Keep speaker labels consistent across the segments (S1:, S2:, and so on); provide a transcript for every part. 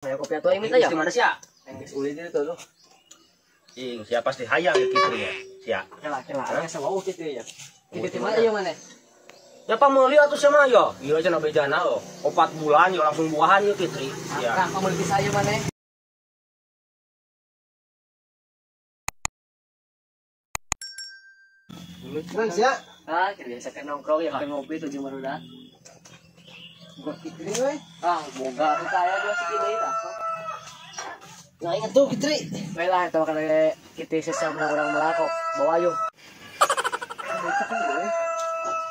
S1: Ayo kopi atau ini aja.
S2: Di mana sih ya?
S1: Yang uli itu tuh.
S2: Ing siapa pasti hayang gitu ya. Sia.
S1: Kela. Asa wau kitu ya. Kitu mana ieu mana?
S2: Ya pameuli atuh sama ya. Ieu aja na bejana lo. 4 bulan ya langsung buahan ieu Fitri.
S1: Ya. Kang pameuli saya mana?
S3: Bang sia.
S1: Ah, biasa kan nongkrong ya, ngopi tuh cuma udah.
S3: Gua Fitri we.
S1: Ah, boga atuh saya dua segini lah.
S3: Nah ingat tuh Fitri.
S1: Baiklah, itu kan kita sesama orang melakok. Bawa yuk.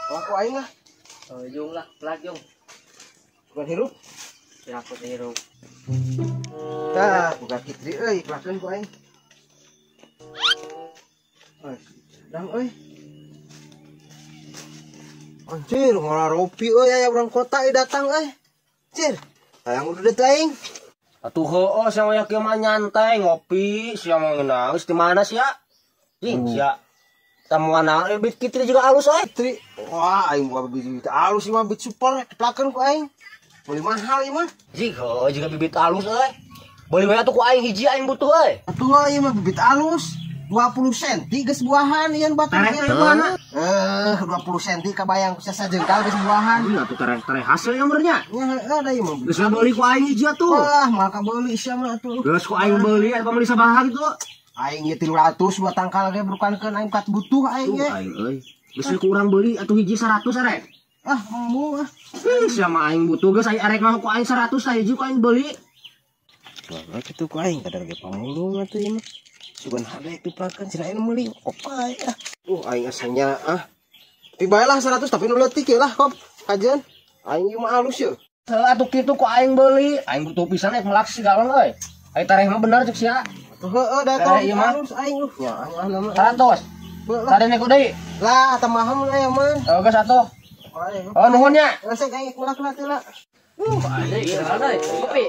S3: Aku aing lah.
S1: Oh, yung lah, pelat yung.
S3: Bukan hirup.
S1: Ya aku tiru.
S3: Tah, bukan Fitri euy, pelakeun ku aing. Dang euy. Anjir, ngora ropi euy aya urang kota datang euy. Cir, hayang udah deut aing.
S2: Atuh heueuh sia mah kieu mah nyantai ngopi, sia mah ngeunah geus di mana sia? Ing sia. Tamu anak bibit Fitri juga halus euy.
S3: Fitri, wah aing buka bibit alus mah bibit super pelakeun ku aing. Beli mahal ieu mah.
S2: Jig heueuh juga bibit halus euy. Beuli we atuh ku aing hiji aing butuh euy.
S3: Atuh ieu mah bibit alus. 20 cm geus buahan ieu batu
S2: Terek buahana.
S3: 20 cm kabayang ku sajengkal geus buahan.
S2: Iya atuh terek hasil yang benernya.
S3: Ya ada ieu mah.
S2: Geus beuli ku aing hiji atuh.
S3: Wah, maka beuli sia mah atuh.
S2: Geus ku aing beuli atuh meuli sabaha gitu.
S3: Aing ieu 300 buat tangkal ge berukankeun aing kat butuh aing ge.
S2: Aing euy. Geus ku urang beuli atuh hiji 100 arek.
S3: Ah, embu ah.
S2: Sia mah aing butuh geus arek mah ku aing 100 hiji ku aing beuli.
S3: Wah, kitu ku aing kadar ge pamulung atuh ieu mah. Sugan harga pipakeun cenah aing meuli opai ah. Aing asanya ah. Tapi baelah 100 tapi nu leutik lah kop. Kajeun. Aing ieu mah halus yeuh.
S2: Heuh atuh kitu ku aing beuli. Aing butuh pisan ek melak sigalon euy. Ai tareh mah bener cek sia.
S3: Heueuh datang
S2: Ieu mah
S3: halus aing ya Allah nama.
S2: 100. Tadene ku deui.
S3: Lah tambahan mun aya mah.
S2: Geus atuh. Oh nuhun nya.
S3: Resek aing melak-melak teh lah.
S1: Ayo, kopi.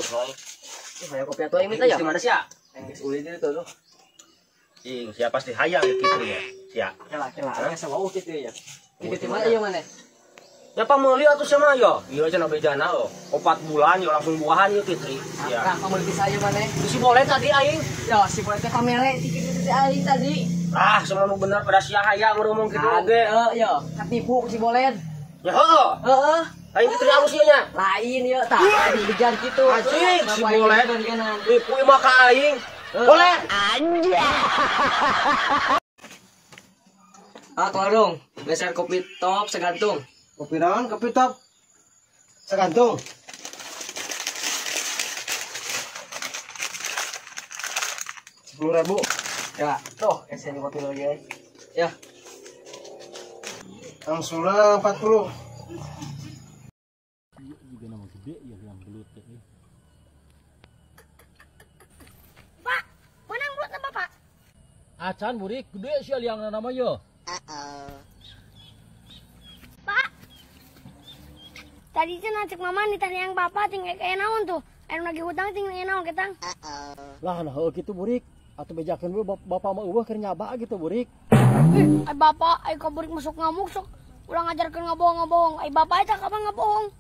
S1: Ayo kopi atau ini aja.
S2: Di mana sih ya?
S1: Yang uli itu tuh.
S2: Ing siapa pasti hayang gitu ya. Sia.
S1: Kela. Asa wau kitu ya. Kitu mana ieu mana?
S2: Ya pameuli atuh sama ya. Ieu aja na bejana lo. 4 bulan ya langsung buahan ieu Fitri. Ya.
S1: Kang pameuli saya mana?
S2: Si boleh tadi aing.
S1: Ya, si boleh teh pamere dikit aing tadi.
S2: Ah, semua nu bener pada sia hayang ngomong kitu oge.
S1: Ya, katipu si boleh.
S2: Ya heuh.
S1: Heeh.
S2: Aing Fitri halus ieu nya.
S1: Lain ya, tah di bejan kitu.
S2: Anjing si boleh. Ieu mah ka aing. Boleh.
S1: Anjir. Ah, dong. Geser kopi top segantung.
S3: Kopi naon? Kopi top. Segantung. Rp10.000.
S1: Ya, tuh, geser kopi lagi. Ya.
S3: Langsung lah 40.
S4: Juga nama gede ya yang belut ini.
S5: Pak, mana yang buat Bapak?
S4: Acan burik gede sih yang nama yo.
S5: Pak, tadi cina cek mama nih tadi yang Bapak tinggal kayak naon tuh. Anu lagi hutang tinggal kayak naon ketang.
S4: Lah nah gitu burik. Atau bejakeun we bapak mah eueuh keur nyaba gitu burik.
S5: Ay Bapak, ay kaburik masuk ngamuk sok. Ulang ngajarkeun ngabohong-ngabohong. Ay Bapak eta kapan ngabohong?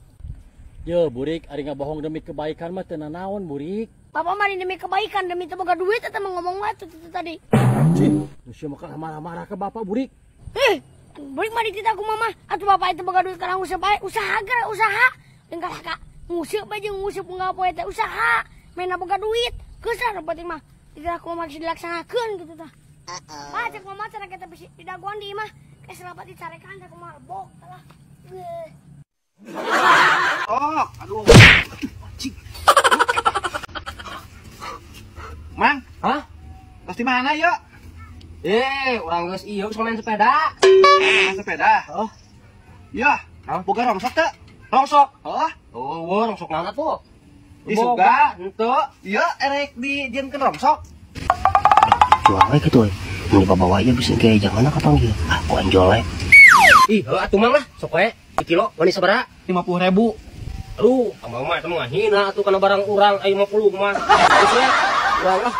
S4: Yo burik ari ngabohong demi kebaikan mah teu nanaon burik.
S5: Bapak mah demi kebaikan, demi teu boga duit eta mah ngomong wae tuh tadi.
S4: Cih, nu sia mah marah-marah ke bapak burik.
S5: Burik mah dititah ku mama. Atuh Bapak itu boga duit karang usaha bae. Usaha gara usaha. Dengan kakak nguseup bae jeung nguseup enggak poe teh usaha. Main boga duit. Geus lah penting mah. Dititah ku mama geus dilaksanakeun gitu tah. Pak, cek mama cenah kita bisi di daguan di imah. Kayak selapat dicarekan cek mama bok lah.
S3: Oh, aduh. Mang,
S2: Hah?
S3: tos di mana yuk?
S2: Urang geus ieu geus main sepeda.
S3: Main sepeda.
S2: Oh.
S3: Iya, boga rongsok teh.
S2: Rongsok.
S3: Oh,
S2: Rongsok naon tuh?
S3: Di Suga?
S2: Henteu.
S3: iya erek dijieunkeun rongsok.
S2: Jual we kitu we. Mun bawa ieu bisa ge jangan kapanggil. Ah, ku anjol we. Ih, heuh atuh mah lah, sok we. Di kilo mani sabaraha?
S3: 50.000.
S2: Aduh, abang mah eta mah ngahina atuh kana barang urang aya 50 mah. Geus we. Urang lah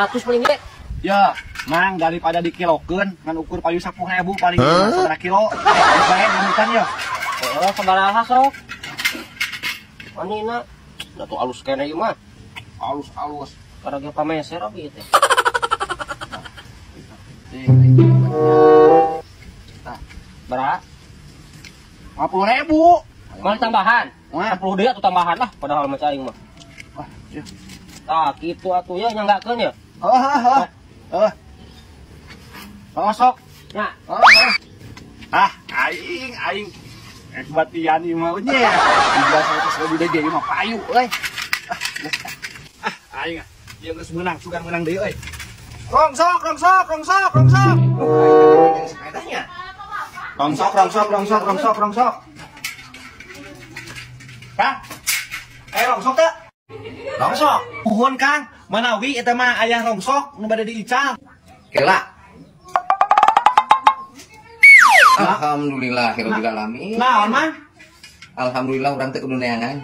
S2: 100 paling gede.
S3: Ya, Mang daripada dikilokeun ngan ukur payu 10.000 paling sabaraha kilo. Bae dimutan ya.
S2: Sabaraha sok? Manina. Da tuh alus kene ieu mah.
S3: Alus.
S2: Para ge pameser abi teh. Berapa?
S3: 50.000.
S2: Mal tambahan.
S3: Wah.
S2: 10 deui atuh tambahan lah padahal mah aing mah.
S3: Wah, iya.
S2: Tah kitu atuh ya nyanggakeun ya.
S3: Sok.
S2: Nya.
S3: Aing batian ieu mah nya. 300.000 deui ieu mah payu euy. Aing ieu geus meunang, sugan meunang deui euy. Rongsok. Aing sepedanya. Rongsok. Kang. Rongsok teh. Rongsok. Nuhun Kang, manawi eta mah aya rongsok nu bade diical.
S6: Kela. Alhamdulillah rabbil alamin.
S3: Naon mah?
S6: Alhamdulillah urang teh kudu neangan.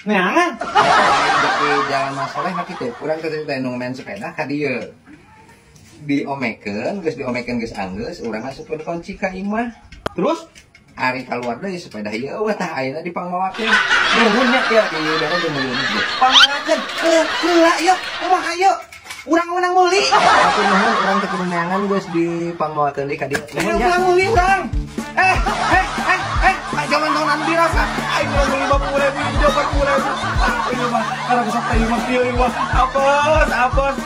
S3: Neangan.
S6: Di jalan masoleh mah kitu. Urang teh nu main sepeda ka dieu. Diomekeun, geus anggeus, urang asupkeun kunci ka imah.
S3: Terus
S6: Ari keluar deui sepeda ieu eueuh tah ayeuna dipangmawakeun. Nuhun nya ya di daerah teh meuleuh. Pangmawakeun. Heula ieu, kumaha ieu? Urang menang meuli. Aku nuhun urang teh kudu neangan geus dipangmawakeun deui ka dieu. Nuhun nya.
S3: urang meuli urang. Jangan nonan dirasa. Aing udah beli 50.000, 40.000. Ini mah, karena besok teh mah kieu mah. Apes.